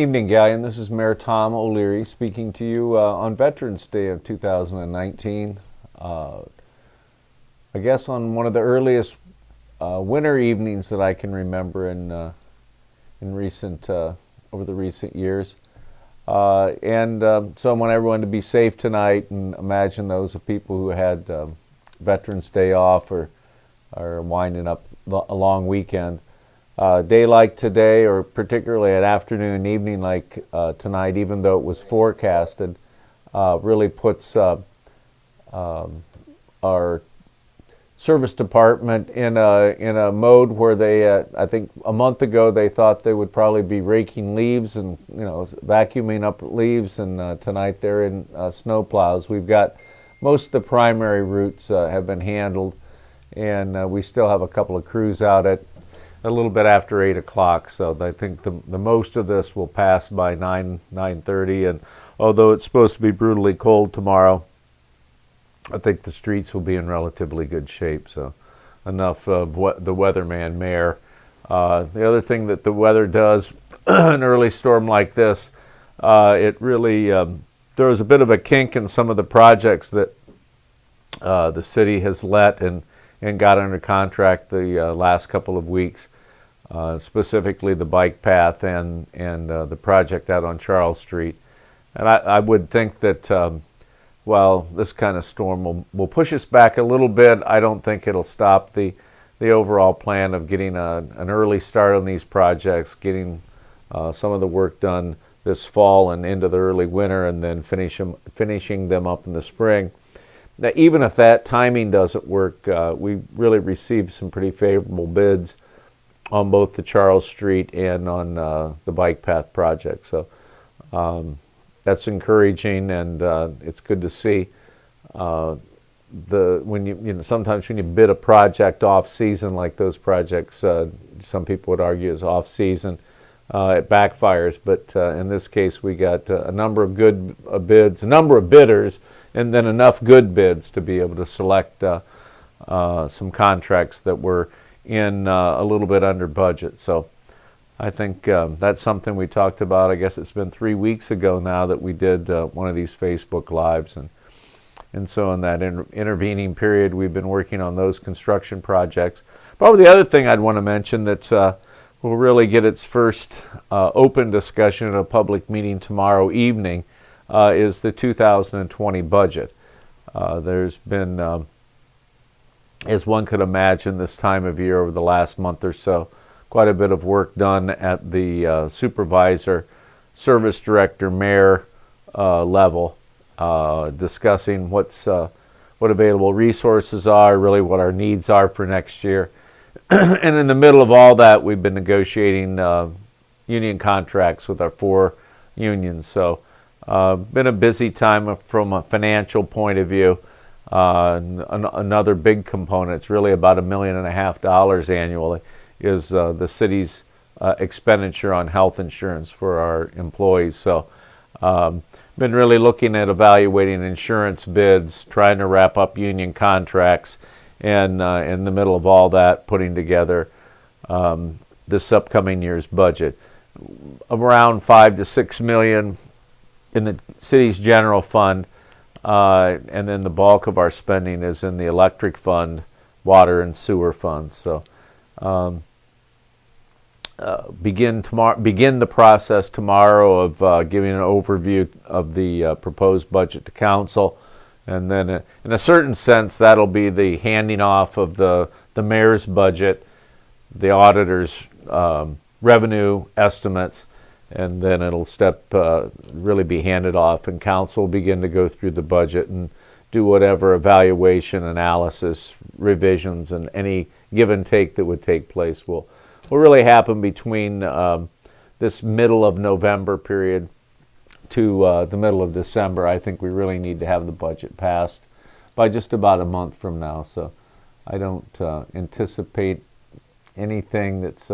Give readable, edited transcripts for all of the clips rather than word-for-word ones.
Evening, Galion. This is Mayor Tom O'Leary speaking to you on Veterans Day of 2019. I guess on one of the earliest winter evenings that I can remember in recent over the recent years. So I want everyone to be safe tonight, and imagine those of people who had Veterans Day off or are winding up a long weekend. Day like today, or particularly at afternoon and evening like tonight, even though it was forecasted, really puts our service department in a mode where they, I think a month ago, they thought they would probably be raking leaves and vacuuming up leaves, and tonight they're in snow plows. We've got most of the primary routes have been handled, and we still have a couple of crews out at a little bit after 8 o'clock, so I think the most of this will pass by 9:30, and although it's supposed to be brutally cold tomorrow, I think the streets will be in relatively good shape. So enough of what the weatherman Mayor. The other thing that the weather does, an early storm like this, it really throws a bit of a kink in some of the projects that the city has let and got under contract the last couple of weeks. Specifically the bike path and the project out on Charles Street. And I would think that while this kind of storm will push us back a little bit, I don't think it'll stop the overall plan of getting an early start on these projects, getting some of the work done this fall and into the early winter, and then finishing them up in the spring. Now, even if that timing doesn't work, we really received some pretty favorable bids on both the Charles Street and on the bike path project. So that's encouraging, and it's good to see. When sometimes when you bid a project off season, like those projects, some people would argue is off season, it backfires. But in this case, we got a number of good bids, a number of bidders, and then enough good bids to be able to select some contracts that were in a little bit under budget. So I think that's something we talked about. I guess it's been 3 weeks ago now that we did one of these Facebook Lives. And so in that intervening period, we've been working on those construction projects. Probably the other thing I'd want to mention that will really get its first open discussion at a public meeting tomorrow evening is the 2020 budget. There's been as one could imagine this time of year over the last month or so, quite a bit of work done at the supervisor, service director, mayor level, discussing what available resources are, really what our needs are for next year. And in the middle of all that, we've been negotiating union contracts with our 4 unions. So been a busy time from a financial point of view. Another big component, it's really about $1.5 million annually, is the city's expenditure on health insurance for our employees. So been really looking at evaluating insurance bids, trying to wrap up union contracts, and in the middle of all that, putting together this upcoming year's budget. Around $5 to $6 million in the city's general fund. And then the bulk of our spending is in the electric fund, water and sewer funds. So begin the process tomorrow of giving an overview of the proposed budget to council, and then in a certain sense that'll be the handing off of the mayor's budget, the auditor's revenue estimates, and then it'll really be handed off, and council will begin to go through the budget and do whatever evaluation, analysis, revisions, and any give and take that would take place will really happen between this middle of November period to the middle of December. I think we really need to have the budget passed by just about a month from now. So I don't anticipate anything that's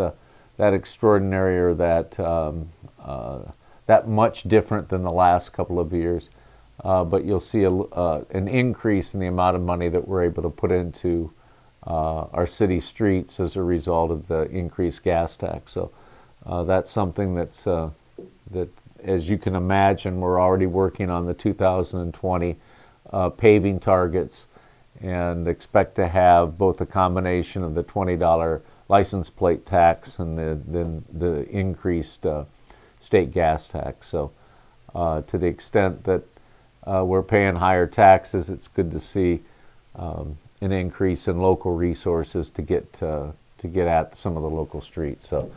that extraordinary or that much different than the last couple of years. But you'll see an increase in the amount of money that we're able to put into our city streets as a result of the increased gas tax. So that's something that's as you can imagine, we're already working on the 2020 paving targets, and expect to have both a combination of the $20 license plate tax and the increased state gas tax. So to the extent that we're paying higher taxes, it's good to see an increase in local resources to get at some of the local streets. So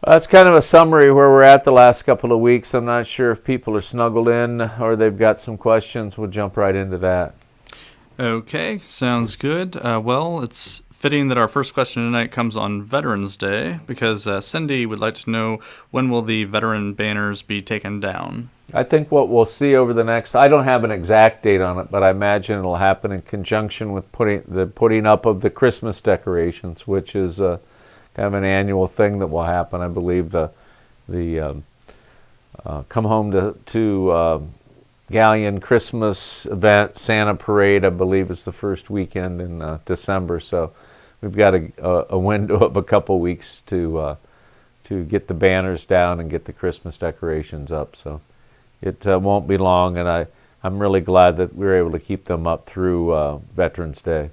that's kind of a summary where we're at the last couple of weeks. I'm not sure if people are snuggled in or they've got some questions. We'll jump right into that. Okay, sounds good. Well, it's fitting that our first question tonight comes on Veterans Day, because Cindy would like to know, when will the veteran banners be taken down? I think what we'll see over the next, I don't have an exact date on it, but I imagine it'll happen in conjunction with putting up of the Christmas decorations, which is kind of an annual thing that will happen. I believe the come home to Galion Christmas event, Santa Parade, I believe is the first weekend in December. So we've got a window of a couple weeks to get the banners down and get the Christmas decorations up. So it won't be long, and I'm really glad that we were able to keep them up through Veterans Day.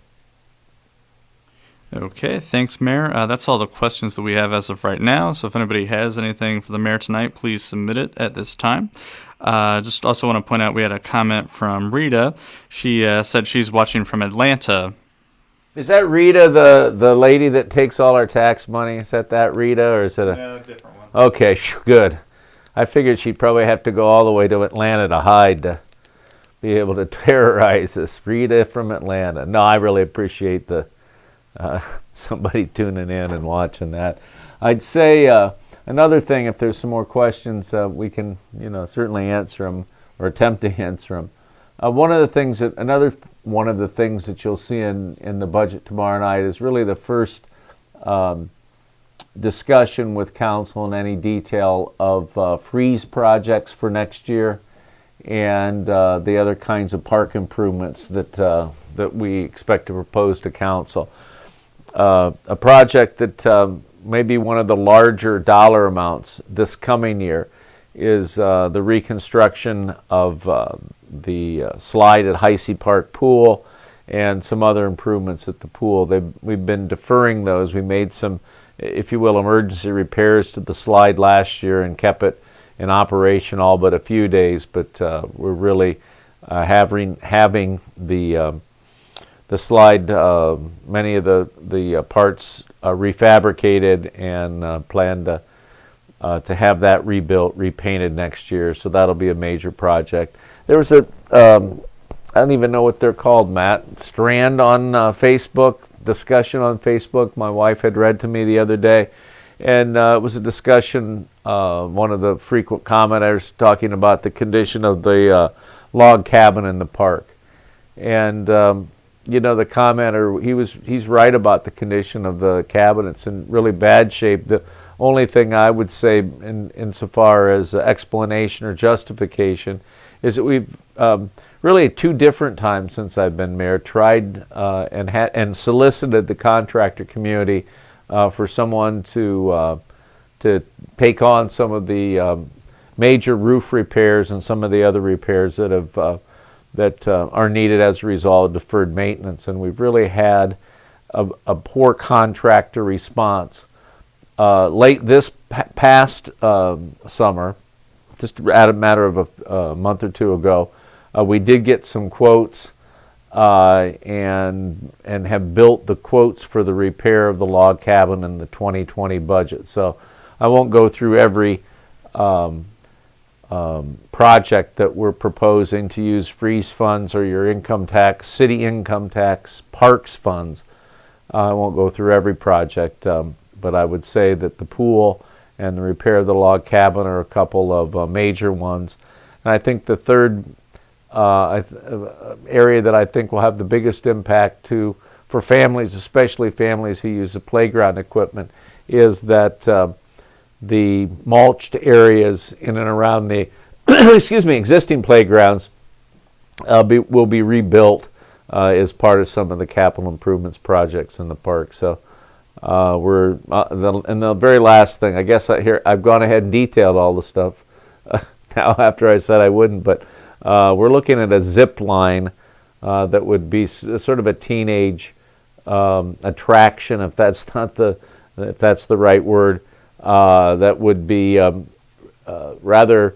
Okay, thanks, Mayor. That's all the questions that we have as of right now. So if anybody has anything for the Mayor tonight, please submit it at this time. Just also want to point out we had a comment from Rita. She said she's watching from Atlanta. Is that Rita, the lady that takes all our tax money? Is that Rita, or is it No, different one. Okay, good. I figured she'd probably have to go all the way to Atlanta to hide to be able to terrorize us. Rita from Atlanta. No, I really appreciate somebody tuning in and watching that. I'd say another thing, if there's some more questions, we can certainly answer them or attempt to answer them. Another one of the things that you'll see in the budget tomorrow night is really the first discussion with council in any detail of freeze projects for next year, and the other kinds of park improvements that we expect to propose to council. A project that may be one of the larger dollar amounts this coming year is the reconstruction of the slide at Heisey Park Pool and some other improvements at the pool. We've been deferring those. We made some, if you will, emergency repairs to the slide last year and kept it in operation all but a few days, but we're really having the slide, many of the parts refabricated, and plan to have that rebuilt, repainted next year. So that'll be a major project. There was I don't even know what they're called, Matt, strand on Facebook, discussion on Facebook my wife had read to me the other day. And it was a discussion, one of the frequent commenters talking about the condition of the log cabin in the park. And the commenter, he's right about the condition of the cabin. It's in really bad shape. The only thing I would say insofar as explanation or justification is that we've really 2 different times since I've been mayor tried and solicited the contractor community for someone to take on some of the major roof repairs and some of the other repairs that are needed as a result of deferred maintenance. And we've really had a poor contractor response. Late this past summer, just at a matter of a month or 2 ago, we did get some quotes and have built the quotes for the repair of the log cabin in the 2020 budget. So I won't go through every project that we're proposing to use freeze funds or your income tax, city income tax, parks funds. I won't go through every project, but I would say that the pool and the repair of the log cabin are a couple of major ones. And I think the third area that I think will have the biggest impact for families, especially families who use the playground equipment, is that the mulched areas in and around the existing playgrounds will be rebuilt as part of some of the capital improvements projects in the park. So And the very last thing, I guess I've gone ahead and detailed all the stuff now after I said I wouldn't, but we're looking at a zip line that would be sort of a teenage attraction, if that's the right word. That would be rather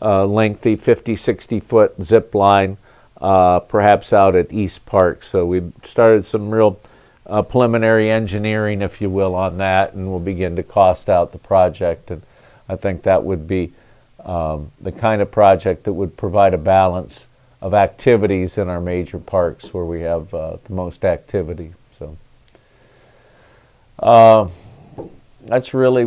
lengthy, 50, 60-foot zip line, perhaps out at East Park. So we started some real preliminary engineering, if you will, on that, and we'll begin to cost out the project. And I think that would be the kind of project that would provide a balance of activities in our major parks where we have the most activity. So that's really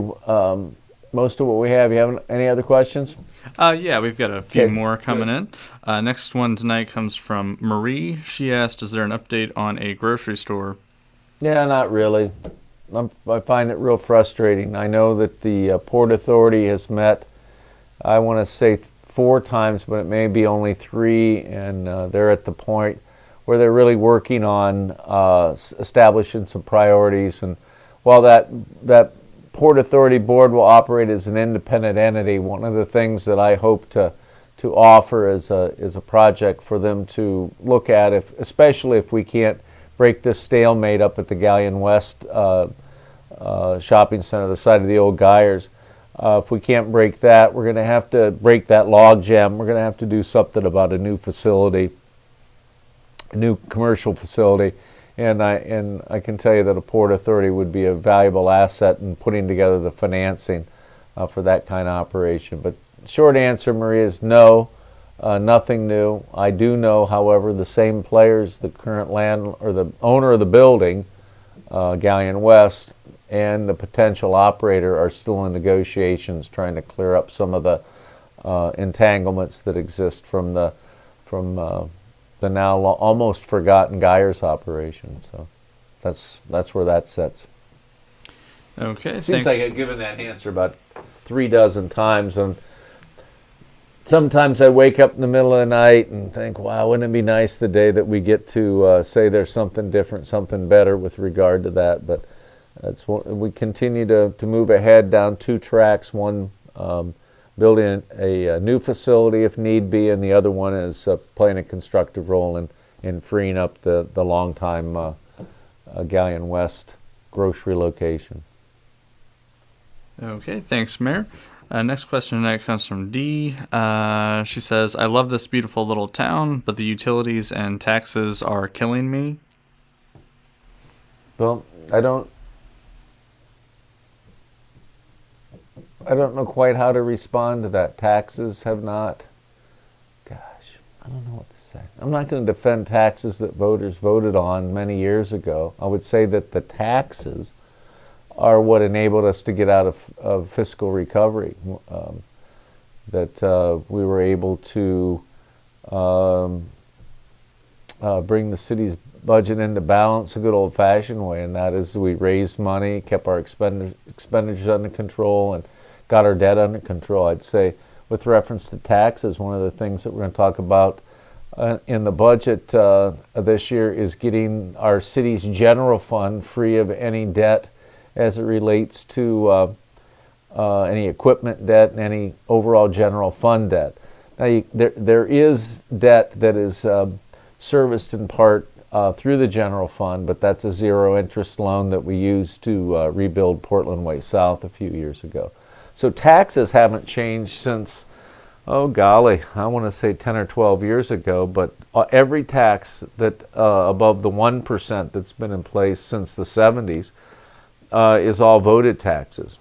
most of what we have. You have any other questions? Yeah, we've got a few Okay, more coming in. Next one tonight comes from Marie. She asked, is there an update on a grocery store? Yeah, not really. I find it real frustrating. I know that the Port Authority has met, I want to say 4 times, but it may be only 3, and they're at the point where they're really working on establishing some priorities. And while that Port Authority board will operate as an independent entity, one of the things that I hope to offer is a project for them to look at, especially if we can't break this stalemate up at the Galion West shopping center, the site of the old Geyers. If we can't break that, we're going to have to break that log jam. We're going to have to do something about a new facility, a new commercial facility. And I can tell you that a Port Authority would be a valuable asset in putting together the financing for that kind of operation. But short answer, Maria, is no, nothing new. I do know, however, the same players, the current land or the owner of the building, Galion West, and the potential operator are still in negotiations, trying to clear up some of the entanglements that exist from the now almost forgotten Geyers operation. So that's where that sits. Okay, Seems thanks. like I've given that answer about 3 dozen times, and sometimes I wake up in the middle of the night and think, wow, wouldn't it be nice the day that we get to say there's something different, something better with regard to that. But we continue to move ahead down 2 tracks, one building a new facility if need be, and the other one is playing a constructive role in freeing up the long-time Galion West grocery location. Okay, thanks, Mayor. Next question tonight comes from Dee. She says, I love this beautiful little town, but the utilities and taxes are killing me. Well, I don't know quite how to respond to that. Taxes have not, gosh, I don't know what to say. I'm not going to defend taxes that voters voted on many years ago. I would say that the taxes are what enabled us to get out of fiscal recovery, that we were able to bring the city's budget into balance a good old-fashioned way, and that is we raised money, kept our expenditures under control, and got our debt under control. I'd say with reference to taxes, one of the things that we're going to talk about in the budget this year is getting our city's general fund free of any debt as it relates to any equipment debt and any overall general fund debt. Now, there is debt that is serviced in part through the general fund, but that's a zero-interest loan that we used to rebuild Portland Way South a few years ago. So taxes haven't changed since, oh golly, I want to say 10 or 12 years ago, but every tax that above the 1% that's been in place since the 70s is all voted taxes.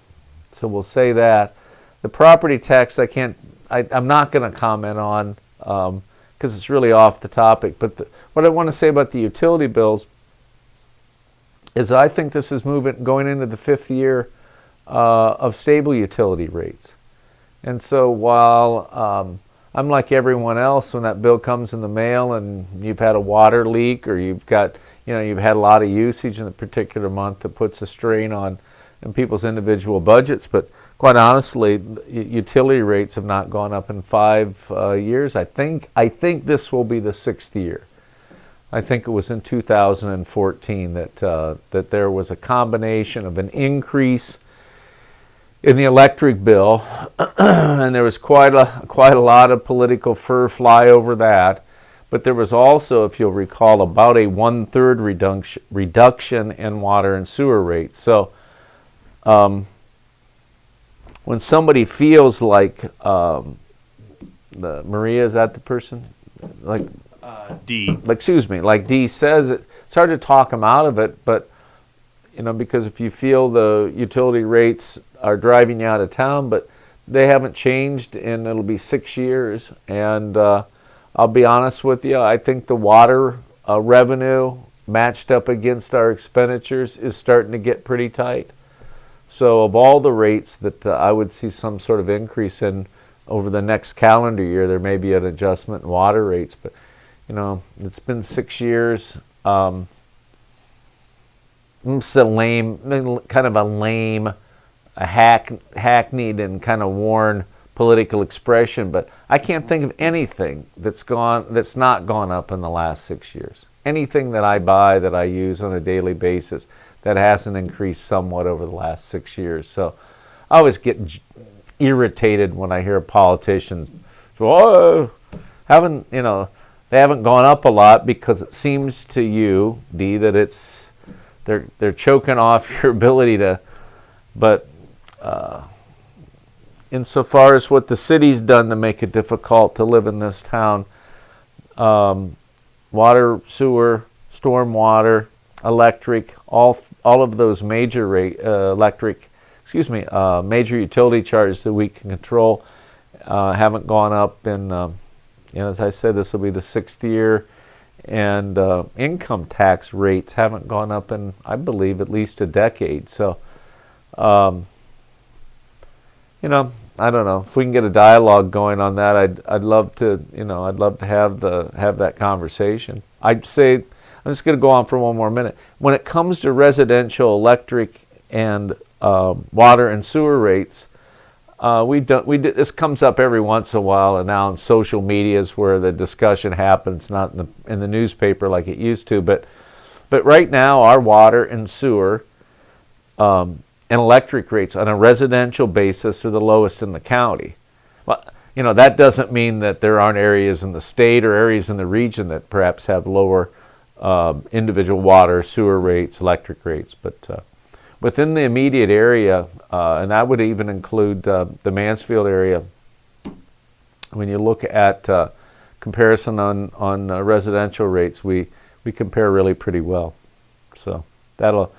So we'll say that. The property tax I'm not going to comment on because it's really off the topic. But what I want to say about the utility bills is I think this is going into the 5th year of stable utility rates. And so while I'm like everyone else, when that bill comes in the mail and you've had a water leak or you've had a lot of usage in a particular month that puts a strain on people's individual budgets, but quite honestly, utility rates have not gone up in 5 years. I think this will be the 6th year. I think it was in 2014 that there was a combination of an increase in the electric bill, and there was quite a lot of political fur fly over that. But there was also, if you'll recall, about a 1/3 reduction in water and sewer rates. So when somebody feels like Maria, is that the person? Like D. Excuse me, like Dee says, it's hard to talk them out of it, but because if you feel the utility rates are driving you out of town, but they haven't changed, and it'll be 6 years. And I'll be honest with you, I think the water revenue matched up against our expenditures is starting to get pretty tight. So of all the rates that I would see some sort of increase in over the next calendar year, there may be an adjustment in water rates, but it's been 6 years. It's a lame, kind of a lame, hackneyed and kind of worn political expression, but I can't think of anything that's not gone up in the last 6 years. Anything that I buy, that I use on a daily basis, that hasn't increased somewhat over the last 6 years. So I always get irritated when I hear politicians, they haven't gone up a lot, because it seems to you, Dee, that they're choking off your ability to, but insofar as what the city's done to make it difficult to live in this town, water, sewer, storm water, electric, all of those major major utility charges that we can control haven't gone up in, as I said, this will be the 6th year, and income tax rates haven't gone up in, I believe, at least a decade. So, I don't know if we can get a dialogue going on that. I'd love to, have that conversation. I'd say, I'm just going to go on for one more minute. When it comes to residential electric and water and sewer rates, this comes up every once in a while, and now in social media is where the discussion happens, not in the newspaper like it used to. But right now, our water and sewer and electric rates on a residential basis are the lowest in the county. Well, that doesn't mean that there aren't areas in the state or areas in the region that perhaps have lower individual water, sewer rates, electric rates, but within the immediate area, and that would even include the Mansfield area, when you look at comparison on residential rates, we compare really pretty well. So that'll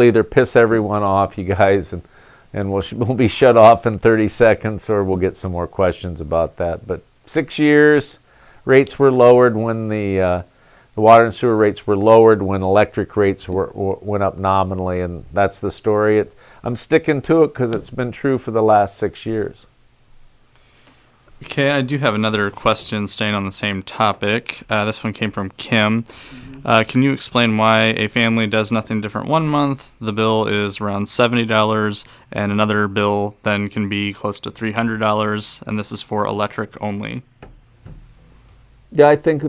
either piss everyone off, you guys, and we'll be shut off in 30 seconds, or we'll get some more questions about that. But 6 years, rates were lowered when the water and sewer rates were lowered when electric rates went up nominally, and that's the story. I'm sticking to it because it's been true for the last 6 years. Okay, I do have another question staying on the same topic. This one came from Kim. Can you explain why a family does nothing different one month, the bill is around $70, and another bill then can be close to $300, and this is for electric only? Yeah, I think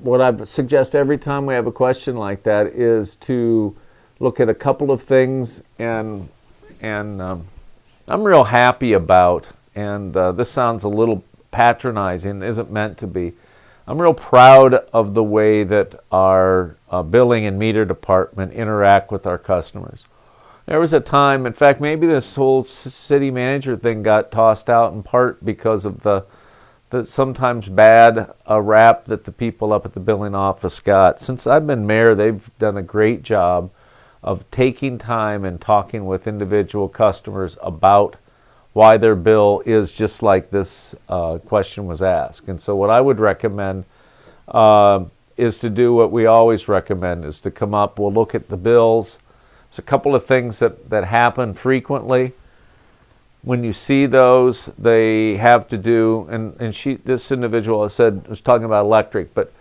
what I suggest every time we have a question like that is to look at a couple of things, and I'm real happy about, and this sounds a little patronizing, isn't meant to be. I'm real proud of the way that our billing and meter department interact with our customers. There was a time, in fact, maybe this whole city manager thing got tossed out in part because of the sometimes bad rap that the people up at the billing office got. Since I've been mayor, they've done a great job of taking time and talking with individual customers about why their bill is just like this question was asked. And so what I would recommend is to do what we always recommend, is to come up, we'll look at the bills. There's a couple of things that happen frequently. When you see those, they have to do, and this individual was talking about electric, but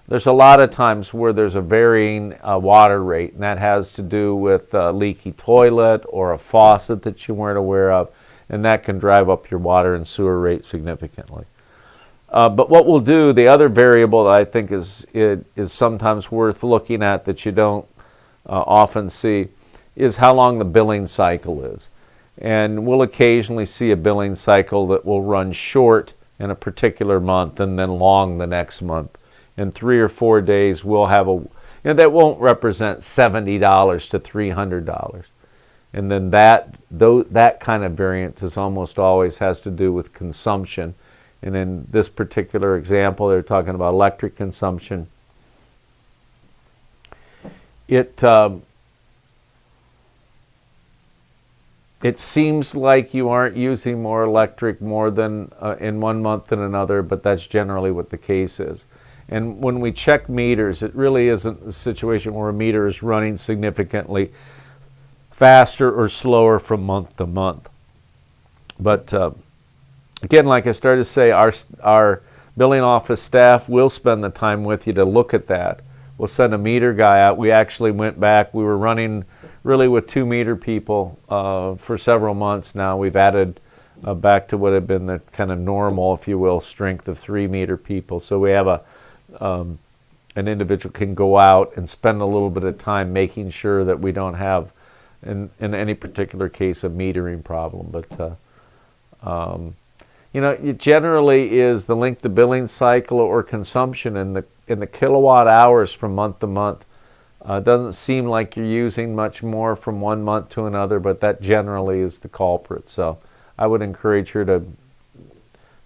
there's a lot of times where there's a varying water rate, and that has to do with a leaky toilet or a faucet that you weren't aware of, and that can drive up your water and sewer rate significantly. But what we'll do, the other variable that I think is sometimes worth looking at that you don't often see, is how long the billing cycle is. And we'll occasionally see a billing cycle that will run short in a particular month and then long the next month. In 3 or 4 days, we'll have that won't represent $70 to $300. And then that kind of variance is almost always has to do with consumption. And in this particular example, they're talking about electric consumption. It seems like you aren't using more electric more than in 1 month than another, but that's generally what the case is. And when we check meters, it really isn't a situation where a meter is running significantly faster or slower from month to month. But again, like I started to say, our billing office staff will spend the time with you to look at that. We'll send a meter guy out. We actually went back. We were running really with 2 meter people for several months now. We've added back to what had been the kind of normal, if you will, strength of 3 meter people. So we have an individual can go out and spend a little bit of time making sure that we don't have, in any particular case, a metering problem. But it generally is the length of billing cycle or consumption in the kilowatt hours from month to month. Doesn't seem like you're using much more from 1 month to another, but that generally is the culprit. So I would encourage her to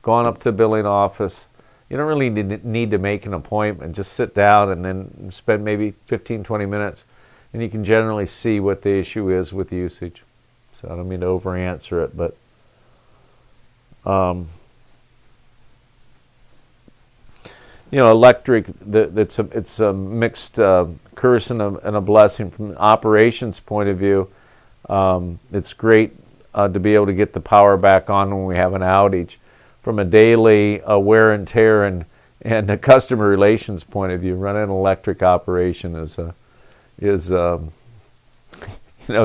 go on up to the billing office. You don't really need to make an appointment. Just sit down and then spend maybe 15, 20 minutes, and you can generally see what the issue is with usage. So I don't mean to over-answer it, but electric, it's a mixed curse and a blessing from an operations point of view. It's great to be able to get the power back on when we have an outage. From a daily wear and tear and a customer relations point of view, running an electric operation is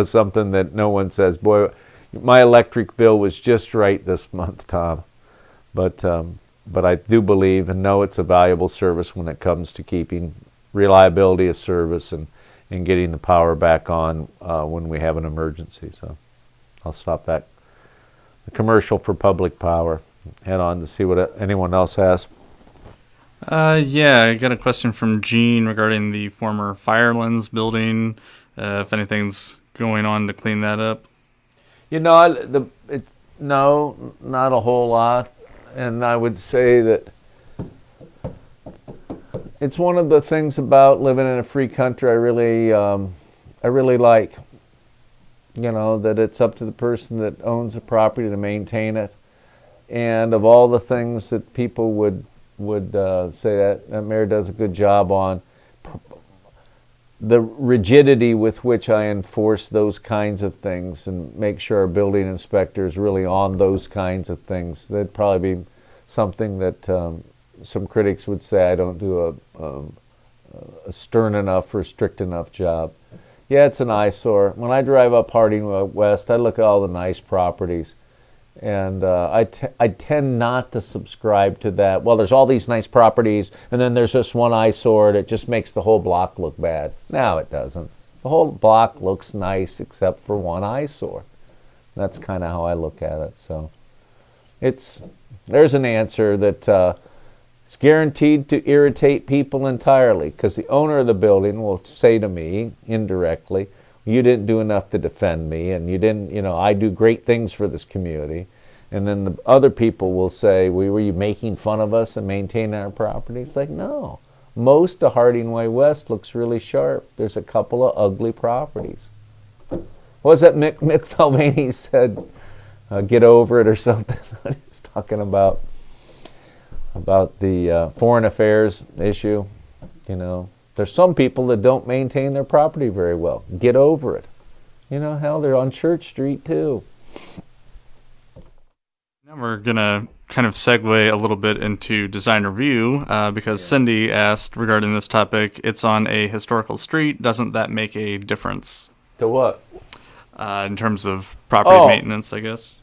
something that no one says, boy, my electric bill was just right this month, Tom. But I do believe and know it's a valuable service when it comes to keeping reliability of service and getting the power back on when we have an emergency. So I'll stop that. The commercial for public power. Head on to see what anyone else has. Yeah, I got a question from Gene regarding the former Firelands building. If anything's going on to clean that up. No, not a whole lot. And I would say that it's one of the things about living in a free country I really like. That it's up to the person that owns the property to maintain it. And of all the things that people would say that mayor does a good job on, the rigidity with which I enforce those kinds of things and make sure our building inspector is really on those kinds of things, that'd probably be something that some critics would say I don't do a stern enough or strict enough job. Yeah, it's an eyesore. When I drive up Harding West, I look at all the nice properties. And I tend not to subscribe to that. Well, there's all these nice properties, and then there's just one eyesore that just makes the whole block look bad. No, it doesn't. The whole block looks nice except for one eyesore. That's kind of how I look at it. So there's an answer that it's guaranteed to irritate people entirely, because the owner of the building will say to me indirectly, you didn't do enough to defend me, and you didn't, I do great things for this community. And then the other people will say, were you making fun of us and maintaining our property? It's like, no. Most of Harding Way West looks really sharp. There's a couple of ugly properties. What was that Mick Falvani said? Get over it or something. He's talking about the foreign affairs issue, There's some people that don't maintain their property very well. Get over it. Hell, they're on Church Street too. Now we're going to kind of segue a little bit into design review because Cindy asked regarding this topic, it's on a historical street. Doesn't that make a difference? To what? In terms of property maintenance, I guess.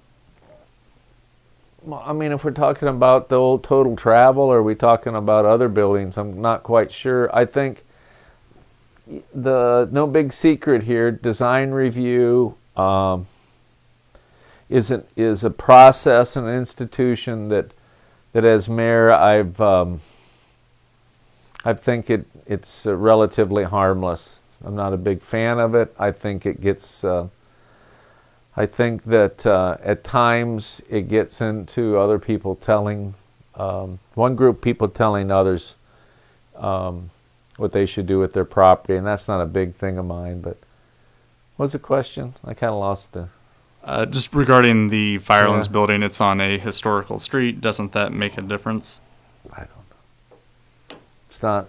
Well, I mean, if we're talking about the old Total Travel, or are we talking about other buildings? I'm not quite sure. I think the no big secret here, design review is a process and an institution that as mayor I think it's relatively harmless. I'm not a big fan of it. I think it gets. I think that at times it gets into other people telling one group people telling others what they should do with their property, and that's not a big thing of mine. But what was the question? I kind of lost the. Just regarding the Firelands Yeah. building, it's on a historical street. Doesn't that make a difference? I don't know. It's not.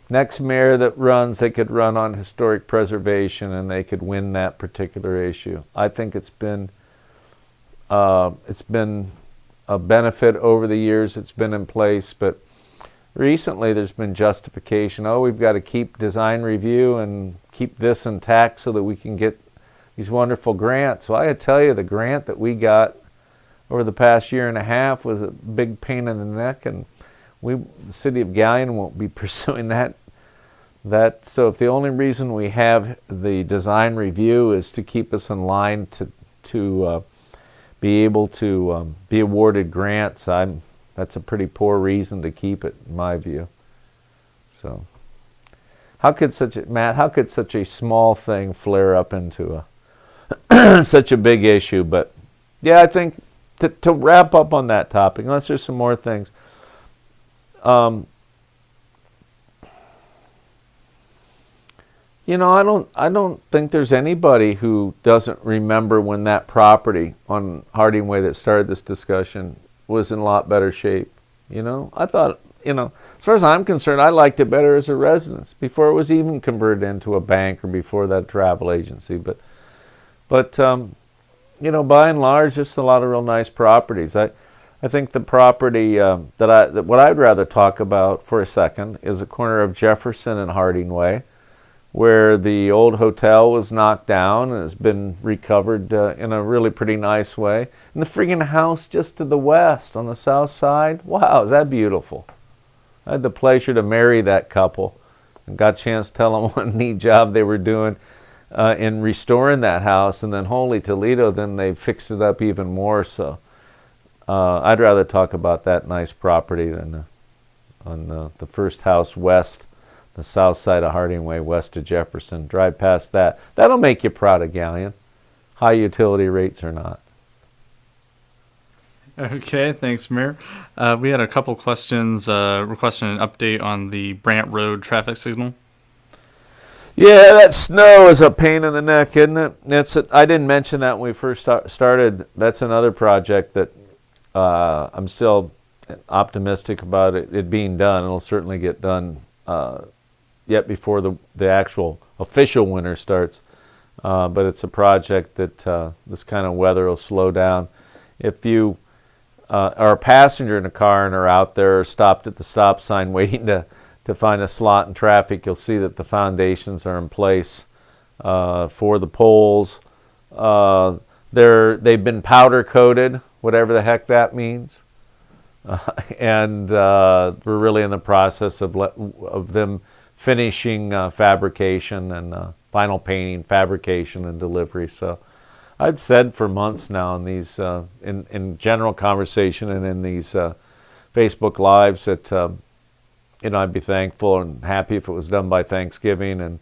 Next mayor that runs, they could run on historic preservation, and they could win that particular issue. I think it's been a benefit over the years. It's been in place, but recently there's been justification. Oh, we've got to keep design review and keep this intact so that we can get these wonderful grants. Well, I gotta tell you, the grant that we got over the past year and a half was a big pain in the neck, and the city of Galion won't be pursuing that. So if the only reason we have the design review is to keep us in line to be able to be awarded grants, that's a pretty poor reason to keep it, in my view. So, Matt? How could such a small thing flare up into such a big issue? But yeah, I think to wrap up on that topic, unless there's some more things. I don't think there's anybody who doesn't remember when that property on Harding Way that started this discussion was in a lot better shape. I thought, as far as I'm concerned, I liked it better as a residence before it was even converted into a bank or before that travel agency. But by and large, just a lot of real nice properties. I think the property what I'd rather talk about for a second is the corner of Jefferson and Harding Way, where the old hotel was knocked down and has been recovered in a really pretty nice way. And the friggin' house just to the west on the south side, wow, is that beautiful. I had the pleasure to marry that couple and got a chance to tell them what a neat job they were doing in restoring that house. And then holy Toledo, then they fixed it up even more. So I'd rather talk about that nice property than on the first house west, the south side of Harding Way, west of Jefferson. Drive past that. That'll make you proud of Galion, high utility rates or not. Okay, thanks, Mayor. We had a couple questions requesting an update on the Brant Road traffic signal. Yeah, that snow is a pain in the neck, isn't it? I didn't mention that when we first started. That's another project that I'm still optimistic about it being done. It'll certainly get done yet before the actual official winter starts. But it's a project that this kind of weather will slow down. If you are a passenger in a car and are out there stopped at the stop sign waiting to find a slot in traffic, you'll see that the foundations are in place for the poles. They've been powder coated, whatever the heck that means. And we're really in the process of them finishing fabrication and final painting, fabrication, and delivery. So I've said for months now in these in general conversation and in these Facebook lives that I'd be thankful and happy if it was done by Thanksgiving. And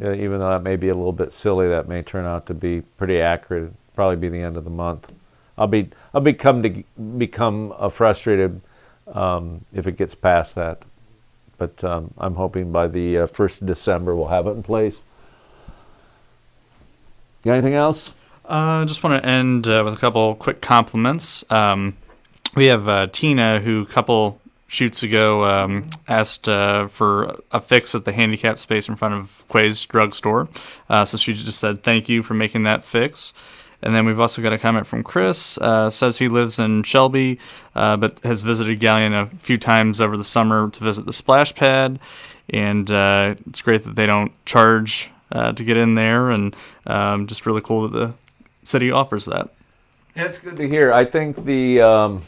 even though that may be a little bit silly, that may turn out to be pretty accurate. It'll probably be the end of the month. I'll become frustrated if it gets past that. But I'm hoping by the 1st of December we'll have it in place. Got anything else? Just want to end with a couple quick compliments. We have Tina, who a couple shoots ago asked for a fix at the handicap space in front of Quay's drugstore. So she just said thank you for making that fix. And then we've also got a comment from Chris. Says he lives in Shelby, but has visited Galion a few times over the summer to visit the splash pad. And it's great that they don't charge to get in there, and just really cool that the city offers that. Yeah, it's good to hear. I think one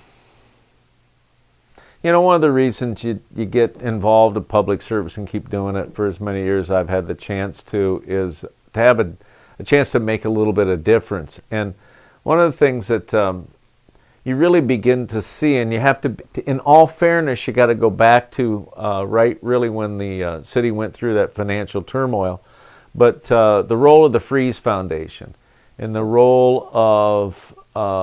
of the reasons you get involved in public service and keep doing it for as many years I've had the chance to is to have a chance to make a little bit of difference. And one of the things that you really begin to see, and you have to, in all fairness, you got to go back to really when the city went through that financial turmoil, but the role of the Freeze Foundation and the role of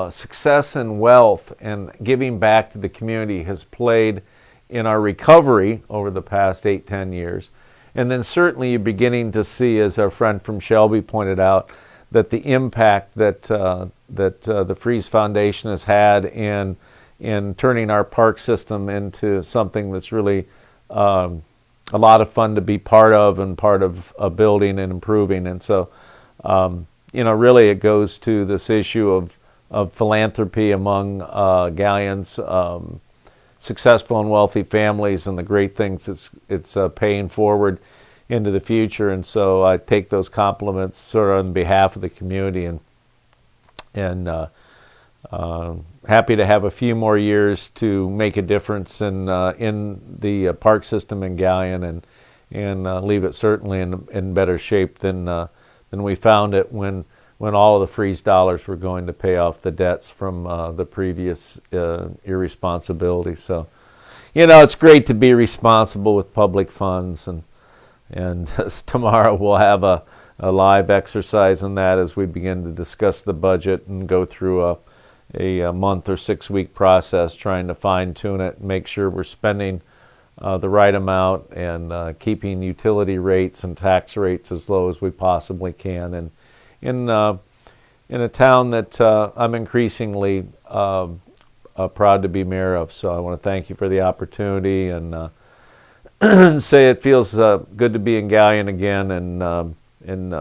success and wealth and giving back to the community has played in our recovery over the past 8-10 years. And then certainly you're beginning to see, as our friend from Shelby pointed out, that the impact that the Freeze Foundation has had in turning our park system into something that's really a lot of fun to be part of and part of building and improving. And so, really it goes to this issue of philanthropy among Galion's successful and wealthy families and the great things it's paying forward into the future. And so I take those compliments sort of on behalf of the community, and happy to have a few more years to make a difference in the park system in Galion, and leave it certainly in better shape than we found it when all of the freeze dollars were going to pay off the debts from the previous irresponsibility. So, it's great to be responsible with public funds, and tomorrow we'll have a live exercise in that as we begin to discuss the budget and go through a month or 6-week process trying to fine-tune it and make sure we're spending the right amount and keeping utility rates and tax rates as low as we possibly can. And in a town that I'm increasingly proud to be mayor of. So I want to thank you for the opportunity and say it feels good to be in Galion again. And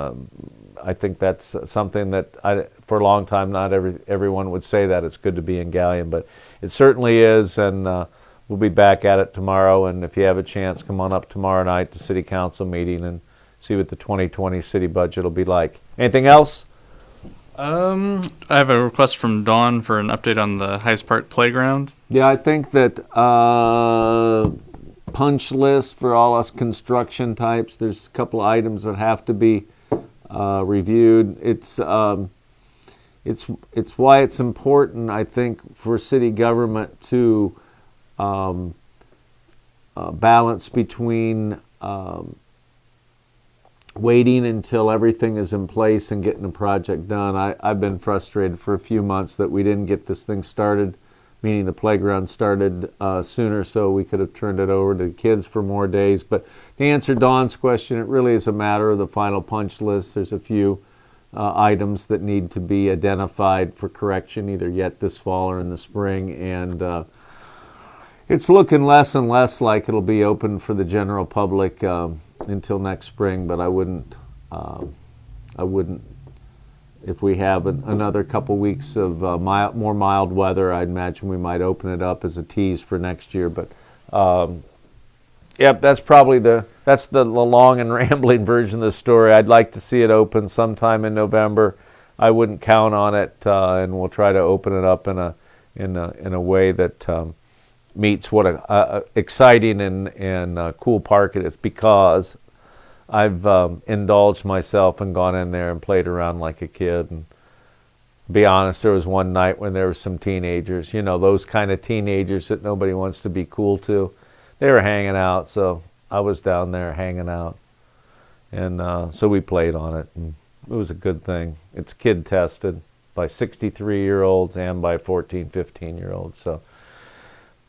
I think that's something that for a long time not everyone would say that it's good to be in Galion, but it certainly is. And we'll be back at it tomorrow. And if you have a chance, come on up tomorrow night to City Council meeting and see what the 2020 city budget will be like. Anything else? I have a request from Dawn for an update on the Heights Park playground. Yeah, I think that punch list for all us construction types. There's a couple of items that have to be reviewed. It's why it's important, I think, for city government to balance between waiting until everything is in place and getting the project done. I've been frustrated for a few months that we didn't get this thing started, meaning the playground started sooner so we could have turned it over to kids for more days. But to answer Dawn's question, it really is a matter of the final punch list. There's a few items that need to be identified for correction either yet this fall or in the spring, and it's looking less and less like it'll be open for the general public until next spring. But I wouldn't if we have another couple weeks of more mild weather, I'd imagine we might open it up as a tease for next year. But that's probably the long and rambling version of the story. I'd like to see it open sometime in November. I wouldn't count on it, and we'll try to open it up in a way that meets what a exciting and cool park it is, because I've indulged myself and gone in there and played around like a kid. And to be honest, there was one night when there were some teenagers, those kind of teenagers that nobody wants to be cool to. They were hanging out, so I was down there hanging out. And so we played on it, and it was a good thing. It's kid tested by 63-year-olds and by 14, 15-year-olds. So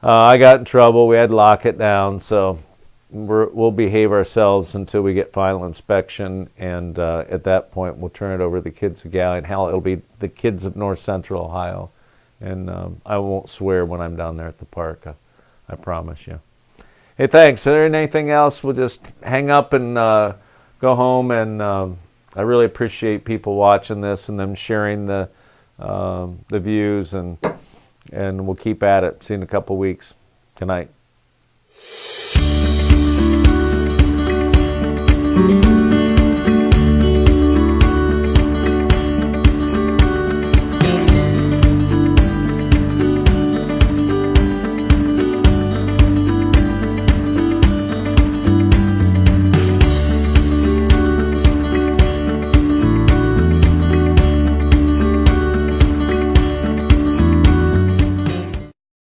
I got in trouble. We had to lock it down, so we'll behave ourselves until we get final inspection, and at that point we'll turn it over to the kids of Galion. Hell, it'll be the kids of North Central Ohio, and I won't swear when I'm down there at the park. I promise you. Hey, thanks. Is there anything else? We'll just hang up and go home, and I really appreciate people watching this and them sharing the views, and we'll keep at it. See you in a couple weeks. Good night.